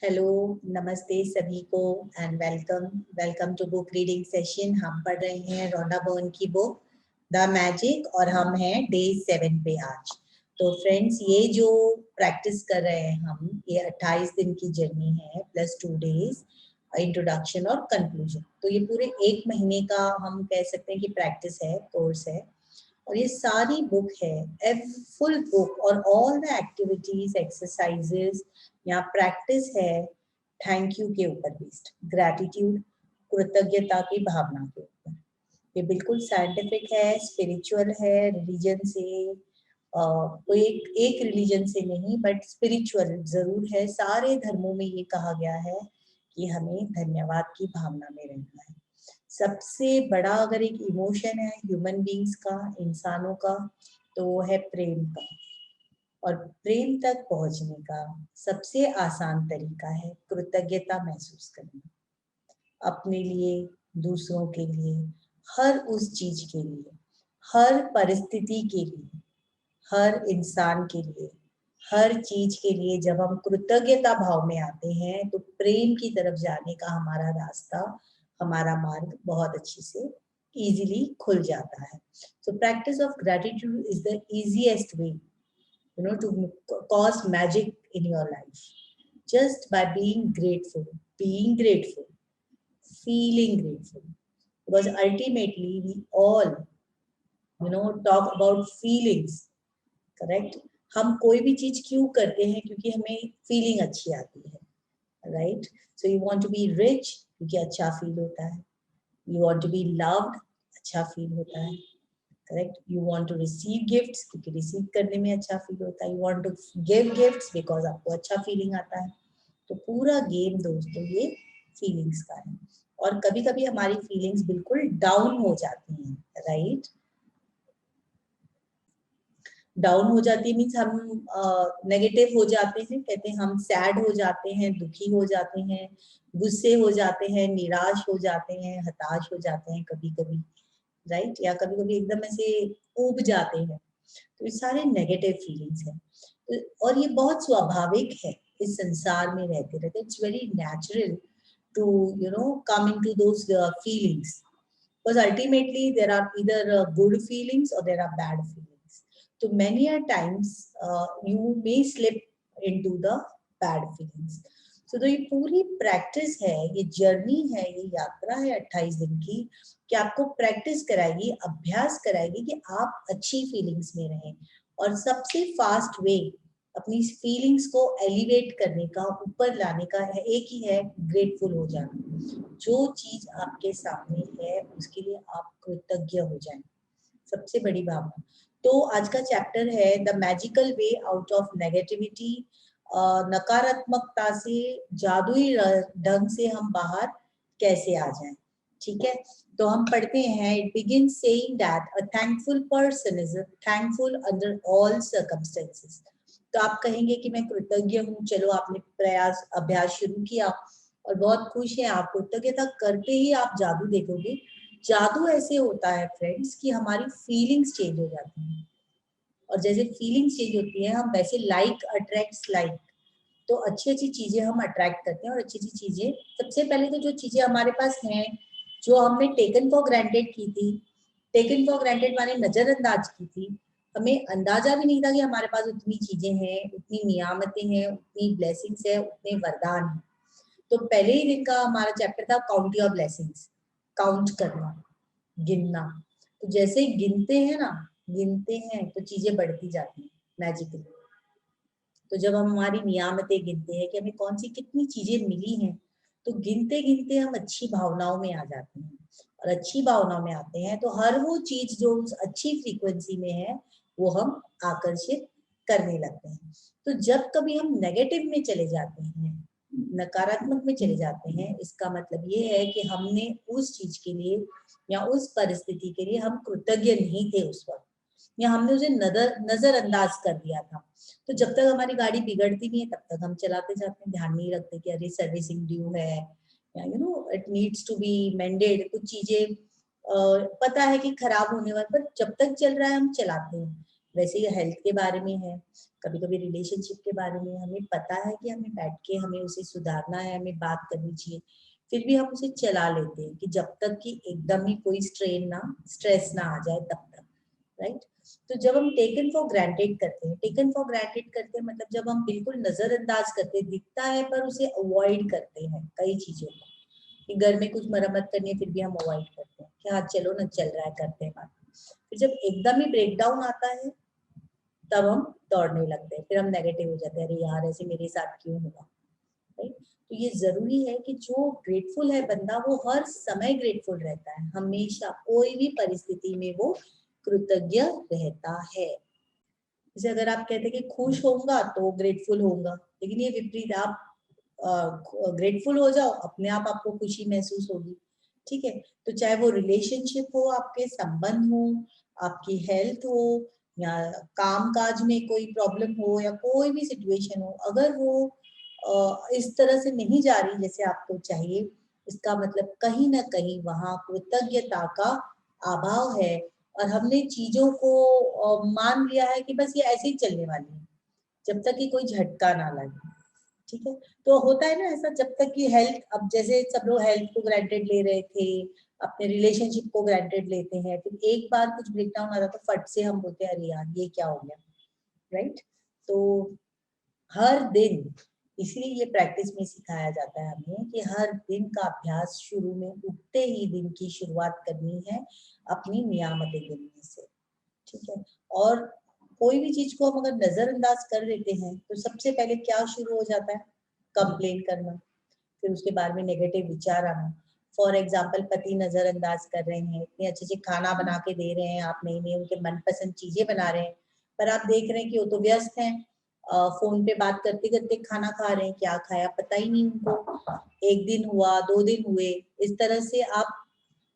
Hello, नमस्ते सभी को and welcome to book reading session. हम पढ़ रहे हैं रोना बर्न की बुक द मैजिक और हम हैं डे 7 पे आज। तो फ्रेंड्स, ये जो प्रैक्टिस कर रहे हैं हम, ये 28 दिन की जर्नी है प्लस 2 डेज इंट्रोडक्शन और कंक्लूजन। तो ये पूरे एक महीने का हम कह सकते हैं कि प्रैक्टिस है, कोर्स है। और ये सारी बुक है, फुल बुक और ऑल द एक्टिविटीज एक्सरसाइजेस यहाँ प्रैक्टिस है थैंक यू के ऊपर बेस्ड, ग्रैटिट्यूड, कृतज्ञता की भावना के ऊपर। ये बिल्कुल साइंटिफिक है, स्पिरिचुअल है, रिलीजन से कोई एक रिलीजन से नहीं बट स्पिरिचुअल जरूर है। सारे धर्मों में ये कहा गया है कि हमें धन्यवाद की भावना में रहना है। सबसे बड़ा अगर एक इमोशन है ह्यूमन बींग्स का, इंसानों का, तो वो है प्रेम का। और प्रेम तक पहुंचने का सबसे आसान तरीका है कृतज्ञता महसूस करना, अपने लिए, दूसरों के लिए, हर उस चीज के लिए, हर परिस्थिति के लिए, हर इंसान के लिए, हर चीज के लिए। जब हम कृतज्ञता भाव में आते हैं तो प्रेम की तरफ जाने का हमारा रास्ता, हमारा मार्ग बहुत अच्छी से इजीली खुल जाता है। So practice of gratitude is the easiest way to cause magic in your life, just by being grateful, feeling grateful, because ultimately we all talk about feelings, correct? हम कोई भी चीज क्यों करते हैं? क्योंकि हमें फीलिंग अच्छी आती है, right? So you want to be rich क्योंकि अच्छा फील होता है, you want to be loved, अच्छा फील होता है, correct? You want to receive gifts क्योंकि रिसीव करने में अच्छा फील होता है, you want to give gifts because आपको अच्छा फीलिंग आता है। तो पूरा गेम दोस्तों ये फीलिंग्स का है। और कभी कभी हमारी फीलिंग्स बिल्कुल डाउन हो जाती हैं, राइट? डाउन हो जाती है मीन्स हम नेगेटिव हो जाते हैं, कहते हैं हम सैड हो जाते हैं, दुखी हो जाते हैं, गुस्से हो जाते हैं, निराश हो जाते हैं, हताश हो जाते हैं कभी कभी, राइट? या कभी कभी एकदम ऐसे ऊब जाते हैं। तो ये सारे नेगेटिव फीलिंग्स हैं। और ये बहुत स्वाभाविक है इस संसार में रहते रहते। It's very natural to come into those feelings, because ultimately there are either good feelings or there are bad feelings. So many a times you may slip into the bad feelings. So तो ये पूरी practice है, ये journey है, ये यात्रा है 28 दिन की, कि आपको प्रैक्टिस कराएगी, अभ्यास कराएगी कि आप अच्छी फीलिंग्स में रहें। और सबसे फास्ट वे अपनी फीलिंग्स को एलिवेट करने का, ऊपर लाने का है, एक ही है, ग्रेटफुल हो जाना। जो चीज आपके सामने है उसके लिए आप कृतज्ञ हो जाएं, सबसे बड़ी भावना। तो आज का चैप्टर है the magical way out of negativity. नकारात्मकता से जादुई ढंग से हम बाहर कैसे आ जाएं, ठीक है? तो हम पढ़ते हैं, it begin saying that a thankful person is thankful under all circumstances. तो आप कहेंगे कि मैं कृतज्ञ हूँ, चलो आपने प्रयास अभ्यास शुरू किया और बहुत खुश हैं आप, कृतज्ञता करते ही आप जादू देखोगे। जादू ऐसे होता है फ्रेंड्स कि हमारी फीलिंग्स चेंज हो जाती हैं, और जैसे फीलिंग्स चेंज होती है हम वैसे लाइक अट्रैक्ट्स लाइक। तो अच्छी अच्छी चीजें हम अट्रैक्ट करते हैं, और अच्छी अच्छी चीजें, सबसे पहले तो जो चीजें हमारे पास हैं, जो हमने टेकन फॉर ग्रांटेड की थी, टेकन फॉर ग्रांटेड माने नजरअंदाज की थी, हमें अंदाजा भी नहीं था कि हमारे पास उतनी चीजें हैं, उतनी नियामतें हैं, उतनी ब्लेसिंग्स है, उतने वरदान हैं। तो पहले ही दिन का हमारा चैप्टर था काउंट योर ब्लेसिंग्स, काउंट करना, गिनना। तो जैसे ही गिनते हैं ना, गिनते हैं तो चीजें बढ़ती जाती हैं मैजिकली। तो जब हम हमारी नियामतें गिनते हैं कि हमें कौन सी कितनी चीजें मिली हैं, तो गिनते गिनते हम अच्छी भावनाओं में आ जाते हैं। और अच्छी भावनाओं में आते हैं तो हर वो चीज जो उस अच्छी फ्रीक्वेंसी में है वो हम आकर्षित करने लगते हैं। तो जब कभी हम नेगेटिव में चले जाते हैं, नकारात्मक में चले जाते हैं, इसका मतलब ये है कि हमने उस चीज के लिए या उस परिस्थिति के लिए हम कृतज्ञ नहीं थे उस वक्त, या हमने उसे नजरअंदाज कर दिया था। तो जब तक हमारी गाड़ी बिगड़ती नहीं है तब तक हम चलाते जाते हैं, ध्यान नहीं रखते कि अरे सर्विसिंग ड्यू है, या it needs to be mended. कुछ चीजें पता है कि खराब होने वाली, पर जब तक चल रहा है हम चलाते हैं। वैसे ही हेल्थ के बारे में है, कभी कभी रिलेशनशिप के बारे में हमें पता है कि हमें बैठ के हमें उसे सुधारना है, हमें बात करनी चाहिए, फिर भी हम उसे चला लेते हैं कि जब तक कि एकदम ही कोई स्ट्रेस ना आ जाए तब तक, राइट। तो जब हम टेकन फॉर ग्रांटेड करते हैं, टेकन फॉर ग्रांटेड करते हैं मतलब जब हम बिल्कुल नजरअंदाज करते हैं, दिखता है पर उसे अवॉइड करते हैं कई चीजों को, कि घर में कुछ मरम्मत करनी है फिर भी हम अवॉइड करते हैं कि हाँ चलो ना, चल रहा है करते हैं बात। फिर जब एकदम ही ब्रेकडाउन आता है तब हम दौड़ने लगते हैं, फिर हम नेगेटिव हो जाते हैं, अरे यार ऐसे मेरे साथ क्यों हुआ, राइट। तो ये जरूरी है कि जो ग्रेटफुल है बंदा वो हर समय ग्रेटफुल रहता है, हमेशा कोई भी परिस्थिति में वो कृतज्ञ रहता है। जैसे अगर आप कहते हैं कि खुश होऊंगा तो ग्रेटफुल होऊंगा, लेकिन ये विपरीत, आप ग्रेटफुल हो जाओ अपने आप आपको खुशी महसूस होगी, ठीक है। तो चाहे वो रिलेशनशिप हो, आपके संबंध हो, आपकी हेल्थ हो, या काम काज में कोई प्रॉब्लम हो, या कोई भी सिचुएशन हो, अगर वो इस तरह से नहीं जा रही जैसे आपको चाहिए, इसका मतलब कहीं ना कहीं वहां कृतज्ञता का अभाव है, और हमने चीजों को मान लिया है कि बस ये ऐसे ही चलने वाली है जब तक कि कोई झटका ना लगे, ठीक है। तो होता है ना ऐसा, जब तक कि हेल्थ, अब जैसे सब लोग हेल्थ को ग्रांटेड ले रहे थे, अपने रिलेशनशिप को ग्रांटेड लेते हैं, फिर एक बार कुछ ब्रेकडाउन आता तो फट से हम बोलते हैं अरे यार ये क्या हो गया, राइट। तो हर दिन, इसलिए ये प्रैक्टिस में सिखाया जाता है हमें कि हर दिन का अभ्यास शुरू में उठते ही दिन की शुरुआत करनी है अपनी नियामतें गिनने से, ठीक है। और कोई भी चीज को हम अगर नजरअंदाज कर देते हैं तो सबसे पहले क्या शुरू हो जाता है, कंप्लेन करना, फिर उसके बाद में नेगेटिव विचार आना। फॉर एग्जाम्पल पति नजरअंदाज कर रहे हैं, इतने अच्छे से खाना बना के दे रहे हैं, आप नई नई उनके मनपसंद चीजें बना रहे हैं, पर आप देख रहे हैं कि वो तो व्यस्त हैं, फोन पे बात करते करते खाना खा रहे हैं, क्या खाया पता ही नहीं उनको, एक दिन हुआ 2 दिन हुए, इस तरह से आप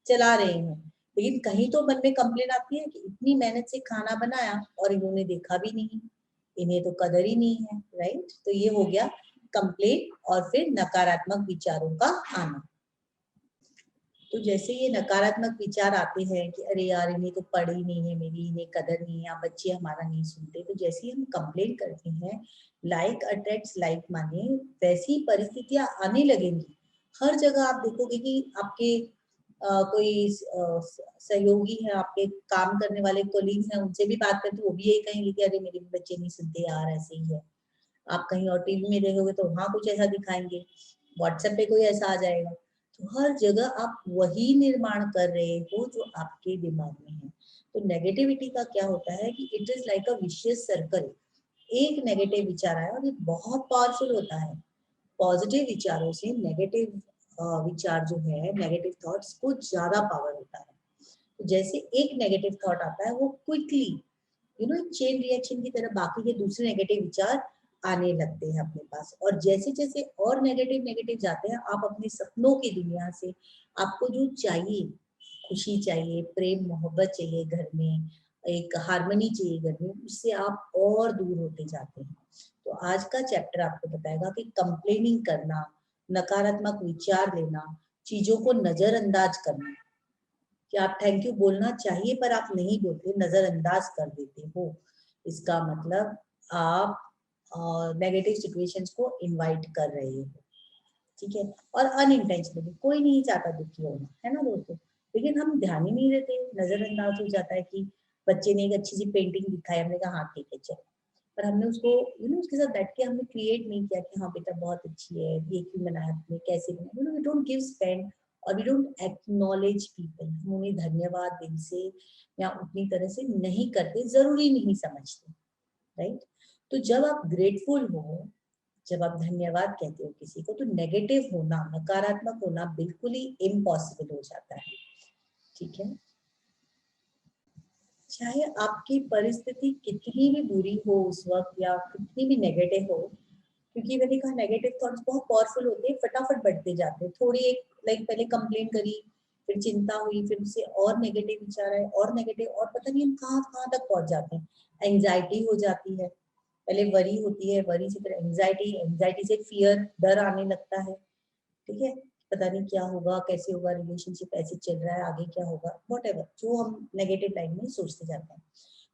चला रहे हैं, लेकिन कहीं तो मन में कंप्लेन आती है कि इतनी मेहनत से खाना बनाया और इन्होंने देखा भी नहीं, इन्हें तो कदर ही नहीं है, राइट। तो ये हो गया कंप्लेन, और फिर नकारात्मक विचारों का आना। तो जैसे ये नकारात्मक विचार आते हैं कि अरे यार इन्हें तो पढ़ी नहीं है मेरी, इन्हें कदर नहीं है, या बच्चे हमारा नहीं सुनते, तो जैसे ही हम कंप्लेन करते हैं, लाइक अट्रैक्ट्स लाइक माने वैसी परिस्थितियां आने लगेंगी। हर जगह आप देखोगे कि आपके कोई सहयोगी है, आपके काम करने वाले कोलीग्स हैं, उनसे भी बात करते वो भी यही कहेंगे कि अरे मेरे बच्चे नहीं सुनते यार, ऐसे ही है। आप कहीं और टीवी में देखोगे तो वहां कुछ ऐसा दिखाएंगे, व्हाट्सएप पे कोई ऐसा आ जाएगा। तो हर जगह आप वही निर्माण कर रहे हो जो आपके दिमाग में है। तो नेगेटिविटी का क्या होता है कि it is like a vicious circle. एक नेगेटिव विचार आया और ये बहुत पावरफुल होता है। पॉजिटिव विचारों से नेगेटिव विचार जो है, नेगेटिव थॉट्स को ज्यादा पावर होता है। तो जैसे एक नेगेटिव थॉट आता है वो क्विकली एक चेन रिएक्शन की तरह बाकी के दूसरे नेगेटिव विचार आने लगते हैं अपने पास, और जैसे जैसे और नेगेटिव नेगेटिव जाते हैं, आप अपने सपनों की दुनिया से आपको जो चाहिए, खुशी चाहिए, प्रेम मोहब्बत चाहिए घर में, एक हार्मनी चाहिए घर में, उससे आप और दूर होते जाते हैं। तो आज का चैप्टर आपको बताएगा कि कंप्लेनिंग करना, नकारात्मक विचार लेना, चीजों को नजरअंदाज करना, कि आप थैंक यू बोलना चाहिए पर आप नहीं बोलते, नजरअंदाज कर देते हो, इसका मतलब आप नेगेटिव सिचुएशंस को इनवाइट कर रहे हो, ठीक है। और अनइंटेंशनली, कोई नहीं चाहता दुखी होना, है ना दोस्तों, लेकिन हम ध्यान ही नहीं देते, नजरअंदाज हो जाता है कि बच्चे ने एक अच्छी सी पेंटिंग दिखाई, हमने कहा हाँ ठीक है चलो, पर हमने उसको उसके साथ बैठ के हमने क्रिएट नहीं किया कि हाँ बेटा बहुत अच्छी है, ये क्यों बनाया तुमने, कैसे बनाया, वी डोंट गिव स्पेंड, और वी डोंट एक्नॉलेज पीपल, हम उन्हें धन्यवाद दिल से या उतनी तरह से नहीं करते, जरूरी नहीं समझते, राइट। तो जब आप ग्रेटफुल हो, जब आप धन्यवाद कहते हो किसी को, तो नेगेटिव होना, नकारात्मक होना बिल्कुल ही इम्पॉसिबल हो जाता है, ठीक है। चाहे आपकी परिस्थिति कितनी भी बुरी हो उस वक्त, या कितनी भी नेगेटिव हो, क्योंकि मैंने कहा नेगेटिव थॉट्स बहुत पावरफुल होते हैं, फटाफट बढ़ते जाते हैं, थोड़ी एक लाइक पहले कंप्लेन करी, फिर चिंता हुई, फिर उससे और नेगेटिव विचार आए, और नेगेटिव, और पता नहीं हम कहाँ कहाँ तक पहुंच जाते हैं। एंजाइटी हो जाती है, पहले वरी होती है, वरी से फिर एंजाइटी, एंजाइटी से फियर, डर आने लगता है, ठीक है। पता नहीं क्या होगा, कैसे होगा, रिलेशनशिप ऐसे चल रहा है, आगे क्या होगा, वॉट एवर जो हम नेगेटिव लाइन में सोचते जाते हैं।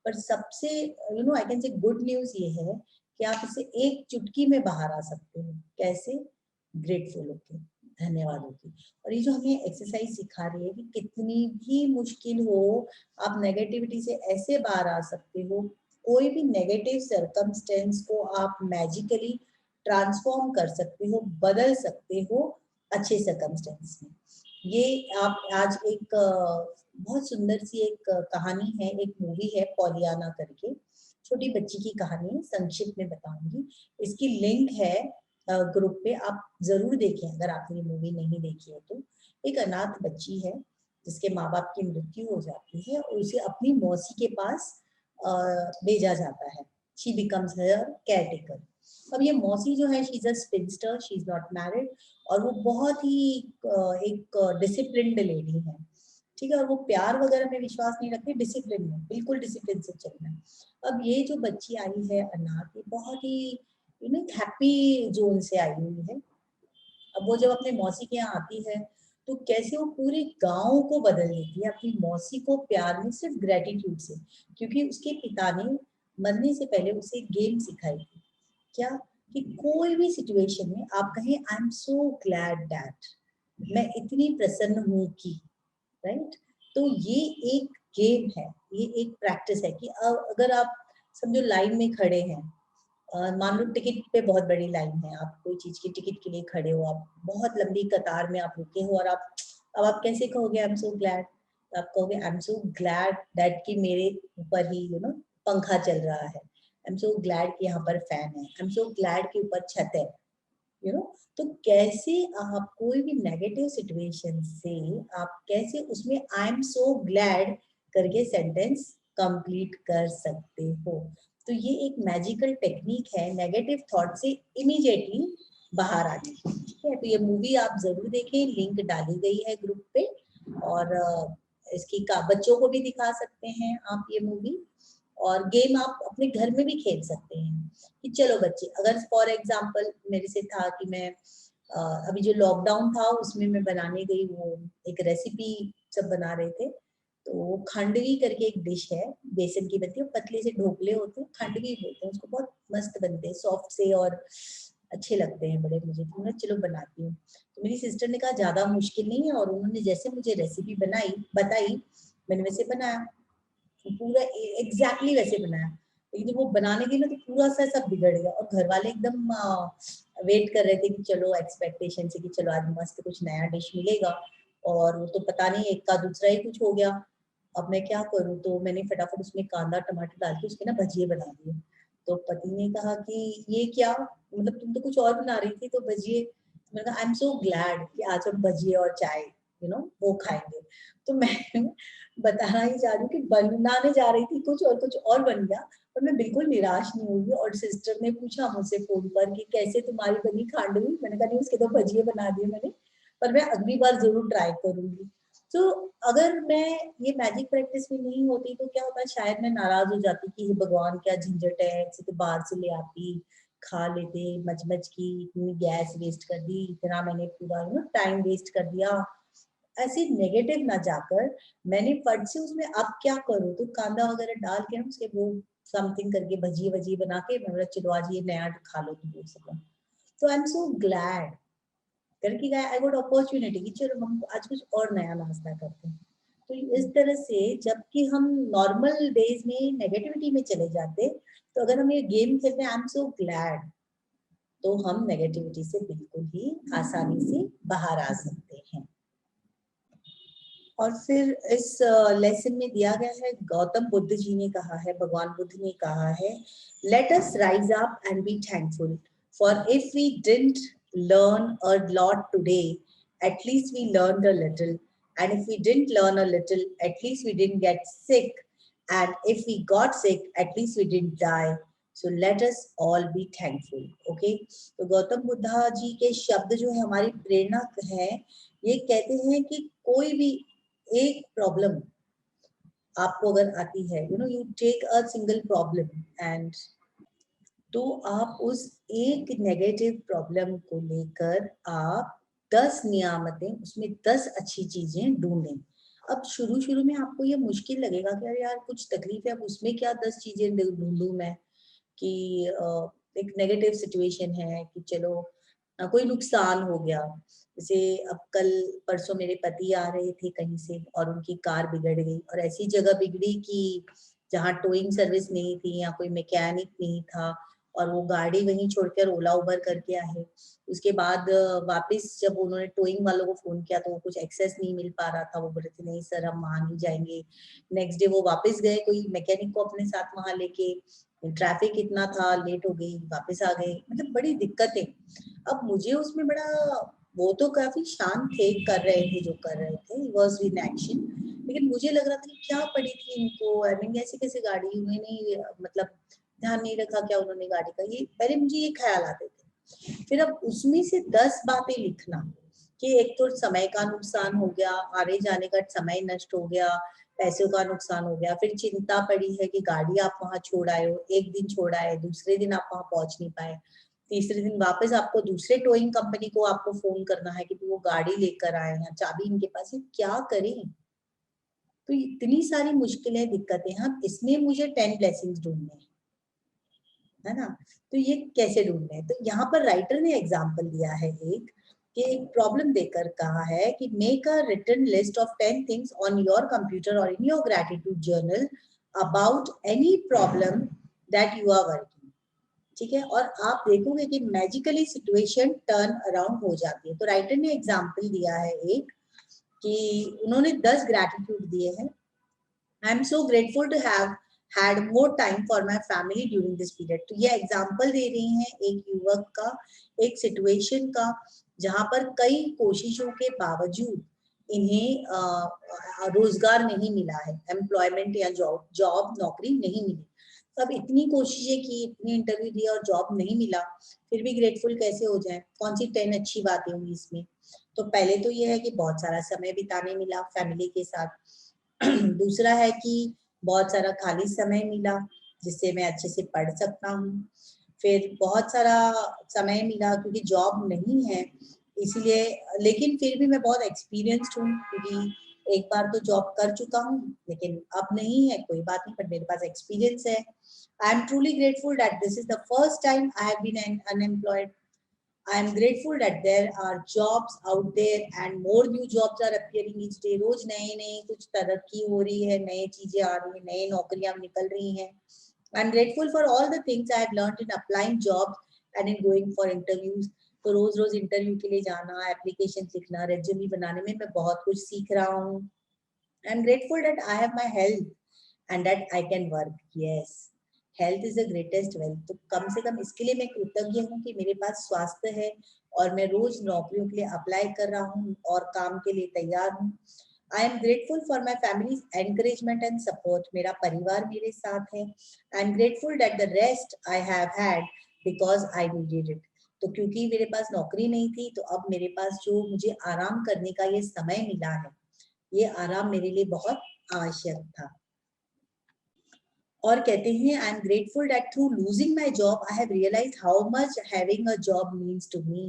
पर सबसे I can say good news ये है कि आप इसे एक चुटकी में बाहर आ सकते हो। कैसे? ग्रेटफुल होके, धन्यवाद होके। और ये जो हमें एक्सरसाइज सिखा रही है कि कितनी भी मुश्किल हो, आप नेगेटिविटी से ऐसे बाहर आ सकते हो, कोई भी नेगेटिव सर्कमस्टेंस को आप मैजिकली ट्रांसफॉर्म कर सकते हो, बदल सकते हो अच्छे सर्कमस्टेंस में। ये आप आज एक बहुत सुंदर सी एक कहानी है, एक मूवी है पॉलियाना करके, छोटी बच्ची की कहानी, संक्षिप्त में बताऊंगी। इसकी लिंक है ग्रुप पे, आप जरूर देखें अगर आपने ये मूवी नहीं देखी है तो। एक अनाथ बच्ची है जिसके माँ बाप की मृत्यु हो जाती है और उसे अपनी मौसी के पास भेजा जाता है। She becomes her caretaker. अब ये मौसी जो है, she is a sphincter, she is not married, और वो बहुत ही एक डिसिप्लिन्ड लेडी है, ठीक है। और वो प्यार वगैरह में विश्वास नहीं रखती, डिसिप्लिन में, बिल्कुल डिसिप्लिन से चलना है। अब ये जो बच्ची आई है अनाथ, ये बहुत ही हैप्पी जोन से आई हुई है। अब वो जब अपने मौसी के यहाँ आती है तो कैसे वो पूरे गांव को बदल देती है अपनी मौसी को प्यार में, सिर्फ ग्रेटिट्यूड से। क्योंकि उसके पिता ने मरने से पहले उसे गेम सिखाई थी। क्या? कि कोई भी सिचुएशन में आप कहें आई एम सो ग्लैड दैट, मैं इतनी प्रसन्न हूँ कि, राइट। तो ये एक गेम है, ये एक प्रैक्टिस है कि अगर आप समझो लाइन में खड़े हैं, मान लो टिकट पे बहुत बड़ी लाइन है, आप कोई चीज की टिकट के लिए खड़े हो, आप बहुत लंबी कतार में आप रुके हो, और आप अब आप कैसे कहोगे आई एम सो ग्लैड? आप कहोगे आई एम सो ग्लैड दैट कि मेरे ऊपर ही पंखा चल रहा है, आई एम सो ग्लैड कि यहाँ पर फैन है, आई एम सो ग्लैड के ऊपर छत है, तो कैसे आप कोई भी नेगेटिव सिचुएशन से आप कैसे उसमें आई एम सो ग्लैड करके सेंटेंस कंप्लीट कर सकते हो। तो ये एक मैजिकल टेक्निक है नेगेटिव थॉट से इमीडिएटली बाहर आने की, ठीक है। तो ये मूवी आप जरूर देखें, लिंक डाली गई है ग्रुप पे, और इसकी बच्चों को भी दिखा सकते हैं आप ये मूवी। और गेम आप अपने घर में भी खेल सकते हैं कि चलो बच्चे, अगर फॉर एग्जांपल मेरे से था कि मैं अभी जो लॉकडाउन था उसमें मैं बनाने गई, वो एक रेसिपी सब बना रहे थे, तो वो खांडवी करके एक डिश है, बेसन की बनती है, पतले से ढोकले होते हैं, खांडवी बोलते हैं उसको, बहुत मस्त बनते हैं, सॉफ्ट से और अच्छे लगते हैं बड़े मुझे, तो मैं चलो बनाती हूँ। तो मेरी सिस्टर ने कहा ज्यादा मुश्किल नहीं है, और उन्होंने जैसे मुझे रेसिपी बताई, मैंने वैसे बनाया, पूरा एग्जैक्टली वैसे बनाया। लेकिन जब वो बनाने गई ना तो पूरा सा सब बिगड़ गया, और घर वाले एकदम वेट कर रहे थे कि चलो, एक्सपेक्टेशन से कि चलो आज मस्त कुछ नया डिश मिलेगा, और वो तो पता नहीं एक का दूसरा ही कुछ हो गया। अब मैं क्या करूँ, तो मैंने फटाफट उसमें कांदा टमाटर डाल के उसके ना भजिए बना दिए। तो पति ने कहा कि ये क्या, मतलब तुम तो कुछ और बना रही थी, तो भजिए। मैंने कहा आई एम सो ग्लैड कि आज हम भजिए और चाय वो खाएंगे। तो मैं बताना ही चाह रही हूँ कि बनाने जा रही थी कुछ और बन गया, पर मैं बिल्कुल निराश नहीं हुई। और सिस्टर ने पूछा मुझसे फोन पर कि कैसे तुम्हारी बनी खांडवी, मैंने कहा नहीं, उसके तो भजिए बना दिए मैंने, पर मैं अगली बार जरूर ट्राई करूंगी। तो अगर मैं ये मैजिक प्रैक्टिस में नहीं होती तो क्या होता, शायद मैं नाराज हो जाती कि भगवान क्या झंझट है, ऐसे तो बाहर से ले आती, खा लेते, मच मच की इतनी गैस वेस्ट कर दी, इतना मैंने पूरा टाइम वेस्ट कर दिया। ऐसे नेगेटिव ना जाकर मैंने फट से उसमें अब क्या करूँ, तो कांदा वगैरह डाल के उसके वो समथिंग करके भजिए वजिए बना के मैं बोला चलो आज ये नया खा लो तुम लोग सब। तो आई एम सो ग्लैड करके गया, आई गॉट अपॉर्चुनिटी कि चलो हम आज कुछ और नया नाश्ता करते हैं। तो इस तरह से जबकि हम नॉर्मल डेज में नेगेटिविटी में चले जाते, तो अगर हम ये गेम खेलते हैं आई एम सो ग्लैड, तो हम नेगेटिविटी से बिल्कुल ही आसानी से बाहर आ सकते हैं। और फिर इस लेसन में दिया गया है, गौतम बुद्ध जी ने कहा है, भगवान बुद्ध ने कहा है, let us rise up and be thankful, for if we didn't learn a lot today, at least we learned a little, and if we didn't learn a little, at least we didn't get sick, and if we got sick, at least we didn't die, so let us all be thankful. Okay, तो गौतम बुद्धा जी के शब्द जो है हमारी प्रेरणा है, ये कहते हैं कि कोई भी एक प्रॉब्लम आपको अगर आती है, you take a single problem and, तो आप उस एक नेगेटिव प्रॉब्लम को लेकर आप 10 नियामतें, उसमें 10 अच्छी चीजें ढूंढें। अब शुरू-शुरू में आपको ये मुश्किल लगेगा कि अरे यार कुछ तकलीफ है, अब उसमें क्या 10 चीज़ें ढूँढूँ मैं कि एक नेगेटिव सिचुएशन है कि चलो कोई नुकसान हो गया। जैसे अब कल परसों मेरे पति आ रहे थे कहीं से और उनकी कार बिगड़ गई और ऐसी जगह बिगड़ी कि जहाँ टोइंग सर्विस नहीं थी या कोई मैकेनिक नहीं था और वो गाड़ी वहीं छोड़कर ओला उबर करके आए। उसके बाद वापस जब उन्होंने टोइंग वालों को फ़ोन किया तो वो कुछ एक्सेस नहीं मिल पा रहा था। वो बोल रहे थे नहीं सर हम वहाँ नहीं जाएँगे। नेक्स्ट डे वो वापस गए कोई मैकेनिक को अपने साथ वहाँ लेके, ट्रैफिक इतना था, लेट हो गई, वापस आ गए। मतलब बड़ी दिक्कतें। अब मुझे उसमें बड़ा वो तो काफ़ी शांत थे, कर रहे थे जो कर रहे थे, ही वाज़ इन एक्शन। लेकिन मुझे लग रहा था कि क्या पड़ी थी इनको, आई मीन ऐसे कैसे गाड़ी उन्होंने मतलब ध्यान नहीं रखा क्या उन्होंने गाड़ी का, ये पहले मुझे ये ख़्याल आते थे। फिर अब उसमें से 10 बातें लिखना कि एक तो समय का नुकसान हो गया, आने-जाने का समय नष्ट हो गया, पैसों का नुकसान हो गया, फिर चिंता पड़ी है कि गाड़ी आप वहाँ छोड़ आए हो, 1 दिन छोड़ आए, दूसरे दिन आप वहाँ पहुँच नहीं पाए, तीसरे दिन वापस आपको दूसरे टोइंग कंपनी को आपको फ़ोन करना है कि वो गाड़ी लेकर आए या चाबी इनके पास है, क्या करें? तो इतनी सारी मुश्किलें, दिक्कतें हैं, अब इसमें मुझे 10 ब्लेसिंग्स ढूँढने हैं। है ना? तो ये कैसे ढूँढने हैं? तो यहाँ पर राइटर ने एग्ज़ाम्पल दिया है एक, कि एक प्रॉब्लम देकर कहा है कि make a written list of 10 things on your computer और in your gratitude journal about any problem that you are working. ठीक है? और आप देखोगे कि मैजिकली सिचुएशन टर्न अराउंड हो जाती है। तो राइटर ने एग्ज़ाम्पल दिया है एक, कि उन्होंने 10 ग्रैटिट्यूड दिए हैं। I am so grateful to have had more time for my family during this period। तो ये एग्जाम्पल दे रही हैं एक युवक का, एक सिचुएशन का, जहां पर कई कोशिशों के बावजूद इन्हें रोजगार नहीं मिला है, एम्प्लॉयमेंट या जॉब नौकरी नहीं मिली। तो अब इतनी कोशिशें की, इतनी इंटरव्यू दिया और जॉब नहीं मिला, फिर भी ग्रेटफुल कैसे हो जाए? कौन सी 10 अच्छी बातें हुई इसमें? तो पहले तो ये है कि बहुत सारा समय बिताने मिला फैमिली के साथ। दूसरा है कि बहुत सारा खाली समय मिला, जिससे मैं अच्छे से पढ़ सकता हूँ। फिर बहुत सारा समय मिला क्योंकि जॉब नहीं है, इसीलिए, लेकिन फिर भी मैं बहुत एक्सपीरियंस्ड हूँ क्योंकि एक बार तो जॉब कर चुका हूँ, लेकिन अब नहीं है, कोई बात नहीं, पर मेरे पास एक्सपीरियंस है। I am truly grateful that this is the first time I have been unemployed. I am grateful that there are jobs out there and more new jobs are appearing each day। रोज नए नए कुछ तरक्की हो रही है, नई चीजें आ रही हैं, नए नौकरियां निकल रही हैं। I am grateful for all the things I have learned in applying jobs and in going for interviews। तो रोज रोज इंटरव्यू के लिए जाना, एप्लीकेशन लिखना, रेज्यूमे बनाने में मैं बहुत कुछ सीख रहा हूँ। I am grateful that I have my health and that I can work। Yes, health is the greatest wealth. तो कम से कम इसके लिए मैं कृतज्ञ हूँ कि मेरे पास स्वास्थ्य है और मैं रोज नौकरियों के लिए अप्लाई कर रहा हूँ और काम के लिए तैयार हूँ। आई am grateful for my families encouragement and support. मेरा परिवार मेरे साथ है। I am grateful that the rest I have had because I needed it. तो क्योंकि मेरे पास नौकरी नहीं थी, तो अब मेरे पास जो मुझे आराम करने का ये समय मिला है, ये आराम मेरे लिए बहुत आवश्यक था। और कहते हैं I am grateful that through losing my job I have realised how much having a job means to me.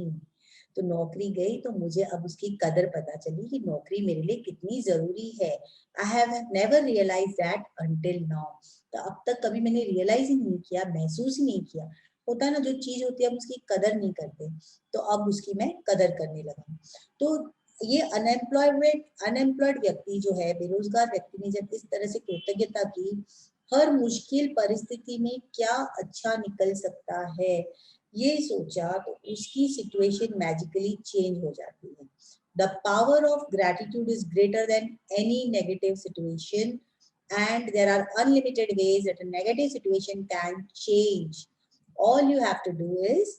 तो नौकरी गई तो मुझे अब उसकी कदर पता चली कि नौकरी मेरे लिए कितनी जरूरी है। I have never realise that until now. तो अब तक कभी मैंने रियलाइज ही नहीं किया, महसूस ही नहीं किया। होता है ना, जो चीज होती है हम उसकी कदर नहीं करते, तो अब उसकी मैं कदर करने लगा। तो ये अनएम्प्लॉयड व्यक्ति जो है, बेरोजगार व्यक्ति ने जब इस तरह से कृतज्ञता की, हर मुश्किल परिस्थिति में क्या अच्छा निकल सकता है ये सोचा, तो उसकी सिचुएशन मैजिकली चेंज हो जाती है। The power of gratitude is greater than any negative situation and there are unlimited ways that a negative situation can change. All you have to do is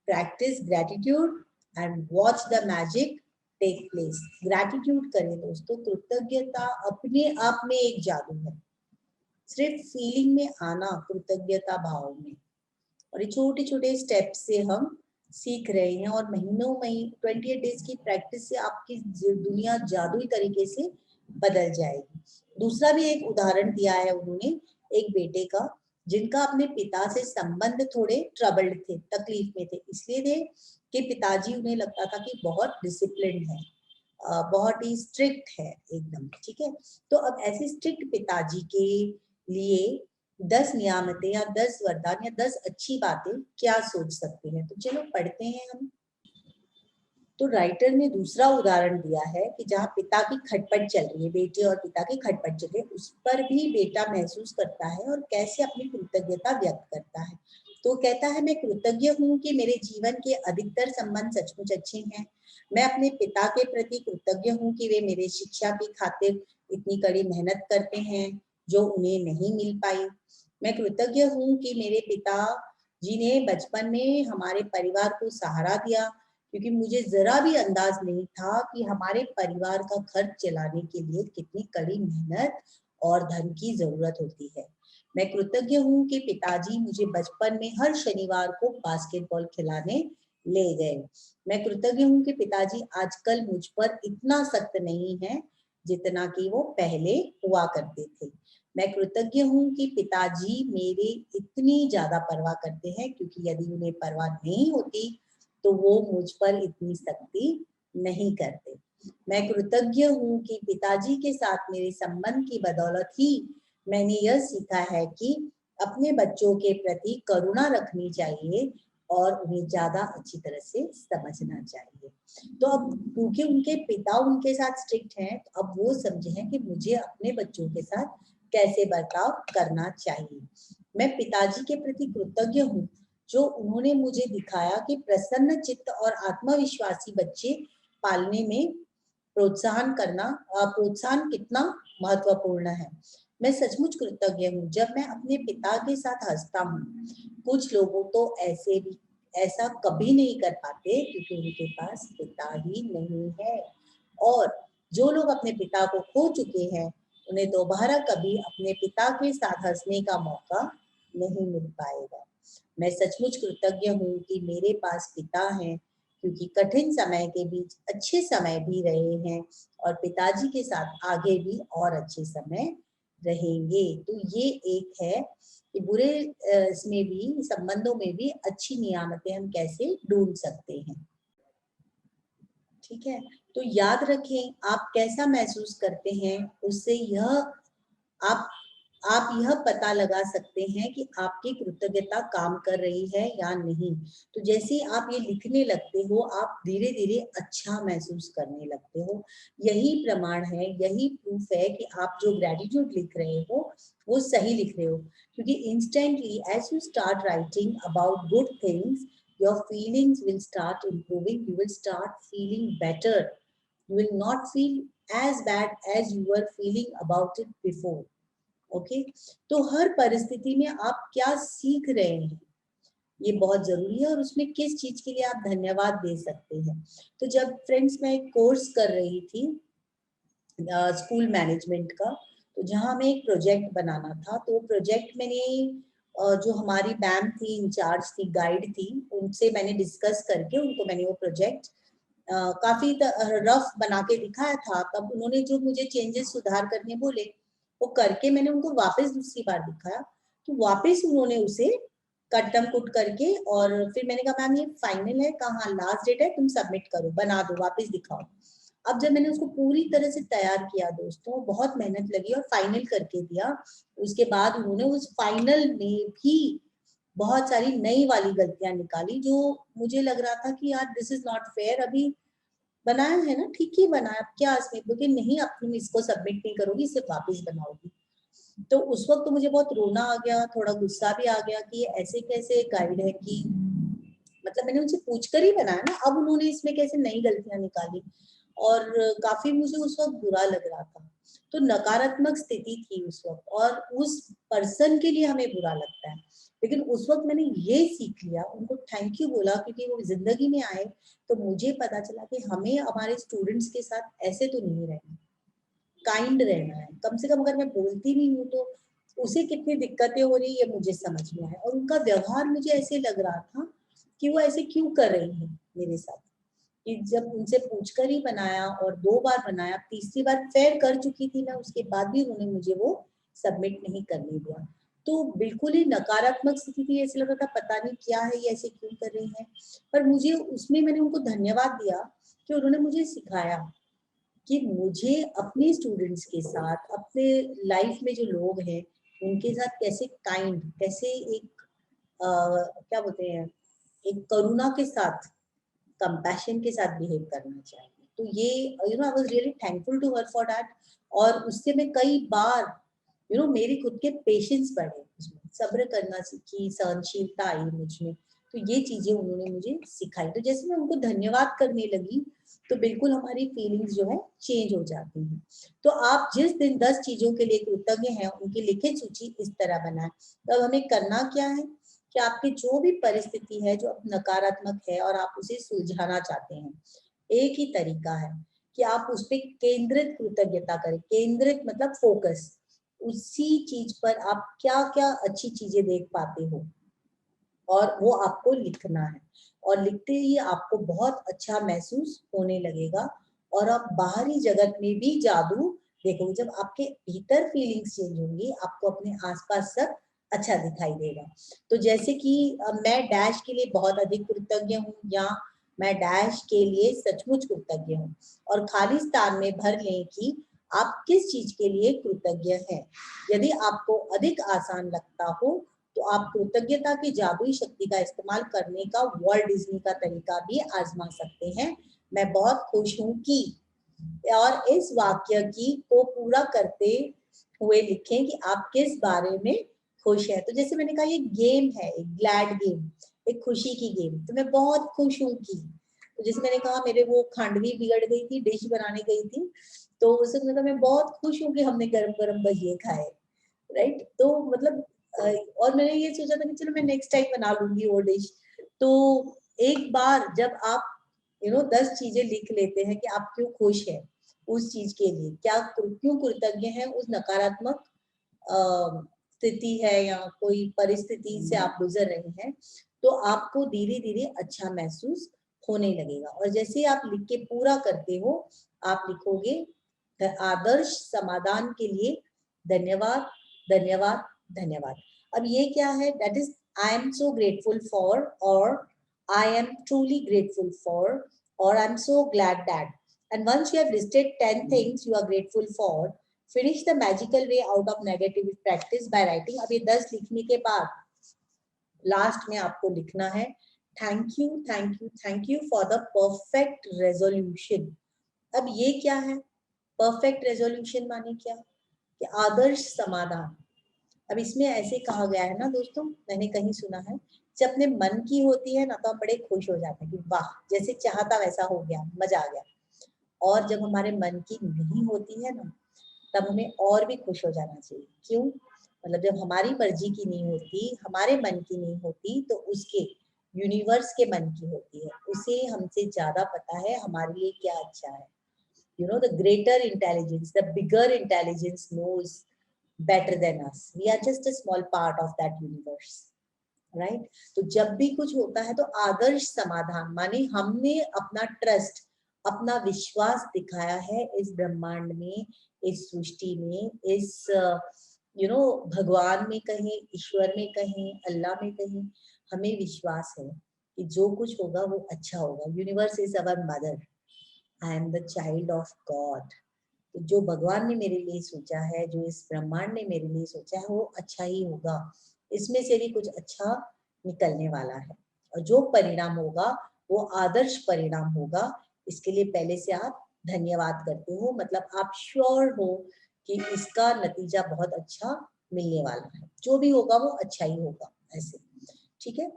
practise gratitude and watch the magic take place. Gratitude करें दोस्तों, कृतज्ञता अपने आप में एक जादू है। सिर्फ फीलिंग में आना, कृतज्ञता भाव में, और ये छोटे छोटे स्टेप से हम सीख रहे हैं और महीनों 28 डेज की प्रैक्टिस से आपकी दुनिया जादुई तरीके से बदल जाएगी। दूसरा भी एक उदाहरण दिया है उन्होंने, एक बेटे का, जिनका अपने पिता से संबंध थोड़े ट्रबल्ड थे, तकलीफ में थे, इसलिए थे कि पिताजी उन्हें लगता था कि बहुत डिसिप्लिन है, बहुत ही स्ट्रिक्ट है एकदम, ठीक है। तो अब ऐसे स्ट्रिक्ट पिताजी के लिए 10 नियामतें या 10 वरदान या 10 अच्छी बातें क्या सोच सकते हैं, तो चलो पढ़ते हैं हम। तो राइटर ने दूसरा उदाहरण दिया है कि जहाँ पिता की खटपट चल रही है, बेटे और पिता की खटपट चल रही है, उस पर भी बेटा महसूस करता है और कैसे अपनी कृतज्ञता व्यक्त करता है। तो कहता है, मैं कृतज्ञ हूँ कि मेरे जीवन के अधिकतर संबंध सचमुच अच्छे हैं। मैं अपने पिता के प्रति कृतज्ञ हूँ कि वे मेरे शिक्षा की खातिर इतनी कड़ी मेहनत करते हैं जो उन्हें नहीं मिल पाई। मैं कृतज्ञ हूँ कि मेरे पिता जी ने बचपन में हमारे परिवार को सहारा दिया, क्योंकि मुझे जरा भी अंदाज नहीं था कि हमारे परिवार का खर्च चलाने के लिए कितनी कड़ी मेहनत और धन की जरूरत होती है। मैं कृतज्ञ हूँ कि पिताजी मुझे बचपन में हर शनिवार को बास्केटबॉल खिलाने ले गए। मैं कृतज्ञ हूँ कि पिताजी आजकल मुझ पर इतना सख्त नहीं है जितना कि वो पहले हुआ करते थे। मैं कृतज्ञ हूँ कि पिताजी मेरे इतनी ज्यादा परवाह करते हैं, क्योंकि यदि उन्हें परवाह नहीं होती तो वो मुझ पर इतनी सख्ती नहीं करते। मैं कृतज्ञ हूँ कि पिताजी के साथ मेरे संबंध की बदौलत ही मैंने यह सीखा है कि अपने बच्चों के प्रति करुणा रखनी चाहिए और उन्हें ज्यादा अच्छी तरह से समझना चाहिए। तो अब क्योंकि उनके पिता उनके साथ स्ट्रिक्ट हैं, तो अब वो समझे हैं कि मुझे अपने बच्चों के साथ कैसे बर्ताव करना चाहिए। मैं पिताजी के प्रति कृतज्ञ हूँ जो उन्होंने मुझे दिखाया कि प्रसन्न चित्त और आत्मविश्वासी बच्चे पालने में प्रोत्साहन कितना महत्वपूर्ण है। मैं सचमुच कृतज्ञ हूँ जब मैं अपने पिता के साथ हंसता हूँ। कुछ लोगों तो ऐसा कभी नहीं कर पाते क्योंकि उनके पास पिता ही नहीं है, और जो लोग अपने पिता को खो चुके हैं उन्हें दोबारा कभी अपने पिता के साथ हंसने का मौका नहीं मिल पाएगा। मैं सचमुच कृतज्ञ हूँ कि मेरे पास पिता हैं, क्योंकि कठिन समय के बीच अच्छे समय भी रहे हैं और पिताजी के साथ आगे भी और अच्छे समय रहेंगे। तो ये एक है कि बुरे इसमें भी, संबंधों में भी अच्छी नियामतें हम कैसे ढूंढ सकते हैं। ठीक है, तो याद रखें, आप कैसा महसूस करते हैं उससे आप आप यह पता लगा सकते हैं कि आपकी कृतज्ञता काम कर रही है या नहीं। तो जैसे ही आप ये लिखने लगते हो, आप धीरे धीरे अच्छा महसूस करने लगते हो। यही प्रमाण है, यही प्रूफ है कि आप जो ग्रेटिट्यूड लिख रहे हो वो सही लिख रहे हो, क्योंकि instantly as you start writing about good things, your feelings will start improving, you will start feeling better, you will not feel as bad as you were feeling about it before. Okay, तो हर परिस्थिति में आप क्या सीख रहे हैं ये बहुत जरूरी है, और उसमें किस चीज के लिए आप धन्यवाद दे सकते हैं। तो जब फ्रेंड्स मैं एक कोर्स कर रही थी स्कूल मैनेजमेंट का, तो जहाँ हमें एक प्रोजेक्ट बनाना था, तो वो प्रोजेक्ट मैंने जो हमारी मैम थी, इंचार्ज थी, गाइड थी, उनसे मैंने डिस्कस करके उनको मैंने वो प्रोजेक्ट काफी रफ बना के दिखाया था। तब उन्होंने जो मुझे चेंजेस सुधार करने बोले, वो करके मैंने उनको वापस दूसरी बार दिखाया, तो वापस उन्होंने उसे कट्टम कुट करके, और फिर मैंने कहा मैम ये फाइनल है, कहाँ लास्ट डेट है, तुम सबमिट करो, बना दो, वापस दिखाओ। अब जब मैंने उसको पूरी तरह से तैयार किया दोस्तों, बहुत मेहनत लगी और फाइनल करके दिया, उसके बाद उन्होंने उस फाइनल में भी बहुत सारी नई वाली गलतियां निकाली, जो मुझे लग रहा था कि यार दिस इज नॉट फेयर, अभी बनाया है ना, ठीक ही बनाया, क्या इसमें, क्योंकि नहीं अब तुम इसको सबमिट नहीं करोगी, इसे वापस बनाओगी। तो उस वक्त तो मुझे बहुत रोना आ गया, थोड़ा गुस्सा भी आ गया कि ऐसे कैसे गाइड है कि मतलब मैंने उनसे पूछकर ही बनाया ना, अब उन्होंने इसमें कैसे नई गलतियां निकाली, और काफी मुझे उस वक्त बुरा लग रहा था। तो नकारात्मक स्थिति थी उस वक्त, और उस पर्सन के लिए हमें बुरा लगता है, लेकिन उस वक्त मैंने ये सीख लिया, उनको थैंक यू बोला, क्योंकि वो जिंदगी में आए तो मुझे पता चला कि हमें हमारे स्टूडेंट्स के साथ ऐसे तो नहीं रहना, काइंड रहना है। कम से कम अगर मैं बोलती नहीं हूँ तो उसे कितनी दिक्कतें हो रही है मुझे समझ में आया, और उनका व्यवहार मुझे ऐसे लग रहा था कि वो ऐसे क्यों कर रही है मेरे साथ, कि जब उनसे पूछकर ही बनाया और 2 बार बनाया, तीसरी बार फेयर कर चुकी थी मैं, उसके बाद भी उन्होंने मुझे वो सबमिट नहीं करने दिया। तो बिल्कुल ही नकारात्मक स्थिति थी, ऐसे लग रहा था पता नहीं क्या है, ये ऐसे क्यों कर रही है, पर मुझे उसमें मैंने उनको धन्यवाद दिया कि उन्होंने मुझे सिखाया कि मुझे अपने स्टूडेंट्स के साथ, अपने लाइफ में जो लोग हैं उनके साथ कैसे काइंड, कैसे एक क्या बोलते हैं, एक करुणा के साथ, कंपैशन के साथ बिहेव करना चाहिए। तो ये I was really thankful to her for that. और उससे मैं कई बार मेरी खुद के पेशेंस बढ़े, उसमें सब्र करना सीखी, सहनशीलता आई मुझ में। तो ये चीजें उन्होंने मुझे सिखाई। तो जैसे मैं उनको धन्यवाद करने लगी तो बिल्कुल हमारी फीलिंग्स जो है चेंज हो जाती हैं। तो आप जिस दिन 10 चीजों के लिए कृतज्ञ हैं उनकी लिखित सूची इस तरह बनाएं। तो हमें करना क्या है कि आपकी जो भी परिस्थिति है जो नकारात्मक है और आप उसे सुलझाना चाहते हैं, एक ही तरीका है कि आप उस पर केंद्रित कृतज्ञता करें। केंद्रित मतलब फोकस, उसी चीज पर आप क्या क्या अच्छी चीजें देख पाते हो और वो आपको लिखना है। और लिखते ही आपको बहुत अच्छा महसूस होने लगेगा और आप बाहरी जगत में भी जादू देखोगे। जब आपके भीतर फीलिंग्स चेंज होंगी, आपको अपने आसपास सब अच्छा दिखाई देगा। तो जैसे कि मैं डैश के लिए बहुत अधिक कृतज्ञ हूँ, या मैं डैश के लिए सचमुच कृतज्ञ हूँ। और खाली स्थान में भर लें कि आप किस चीज के लिए कृतज्ञ हैं। यदि आपको अधिक आसान लगता हो तो आप कृतज्ञता की जादुई शक्ति का इस्तेमाल करने का वॉल्ट डिज्नी का तरीका भी आजमा सकते हैं। मैं बहुत खुश हूँ कि, और इस वाक्य की को पूरा करते हुए लिखें कि आप किस बारे में खुश है। तो जैसे मैंने कहा ये गेम है, एक ग्लैड गेम, एक खुशी की गेम। तो मैं बहुत खुश हूँ कि, तो जैसे मैंने कहा मेरे वो खांडवी बिगड़ गई थी, डिश बनाने गई थी, तो उससे मतलब मैं बहुत खुश हूँ कि हमने गरम गरम भजिए खाए, राइट। तो मतलब और मैंने ये सोचा था कि चलो मैं नेक्स्ट टाइम बना लूंगी वो डिश। तो एक बार जब आप 10 चीजें लिख लेते हैं कि आप क्यों खुश हैं उस चीज के लिए, क्या क्यों कृतज्ञ हैं उस नकारात्मक स्थिति है या कोई परिस्थिति से आप गुजर रहे हैं, तो आपको धीरे धीरे अच्छा महसूस होने लगेगा। और जैसे आप लिख के पूरा करते हो, आप लिखोगे आदर्श समाधान के लिए धन्यवाद, धन्यवाद, धन्यवाद। अब ये क्या है? That is I am so grateful for, और I am truly grateful for, और I am so glad that. And once you have listed 10 things you are grateful for, finish the magical way out of negative practice by writing. अब ये 10 लिखने के बाद last में आपको लिखना है thank you, thank you, thank you for the perfect resolution. अब ये क्या है? परफेक्ट रेजोल्यूशन माने क्या? कि आदर्श समाधान। अब इसमें ऐसे कहा गया है ना दोस्तों, मैंने कहीं सुना है, जब अपने मन की होती है ना तो हम बड़े खुश हो जाते हैं कि वाह जैसे चाहता वैसा हो गया, मजा आ गया। और जब हमारे मन की नहीं होती है ना, तब हमें और भी खुश हो जाना चाहिए। क्यों? मतलब जब हमारी मर्जी की नहीं होती, हमारे मन की नहीं होती, तो उसके यूनिवर्स के मन की होती है। उसे हमसे ज्यादा पता है हमारे लिए क्या अच्छा है। The greater intelligence, the bigger intelligence knows better than us. We are just a small part of that universe, right? तो जब भी कुछ होता है तो आदर्श समाधान माने हमने अपना ट्रस्ट, अपना विश्वास दिखाया है इस ब्रह्मांड में, इस सृष्टि में, इस भगवान में कहें, ईश्वर में कहें, अल्लाह में कहें, हमें विश्वास है कि जो कुछ होगा वो अच्छा होगा। Universe is our mother, I am the child of God. तो जो भगवान ने मेरे लिए सोचा है, जो इस ब्रह्मांड ने मेरे लिए सोचा है, वो अच्छा ही होगा। इसमें से भी कुछ अच्छा निकलने वाला है, और जो परिणाम होगा वो आदर्श परिणाम होगा। इसके लिए पहले से आप धन्यवाद करते हो, मतलब आप श्योर हो कि इसका नतीजा बहुत अच्छा मिलने वाला है। जो भी होगा वो अच्छा ही होगा, ऐसे। ठीक है।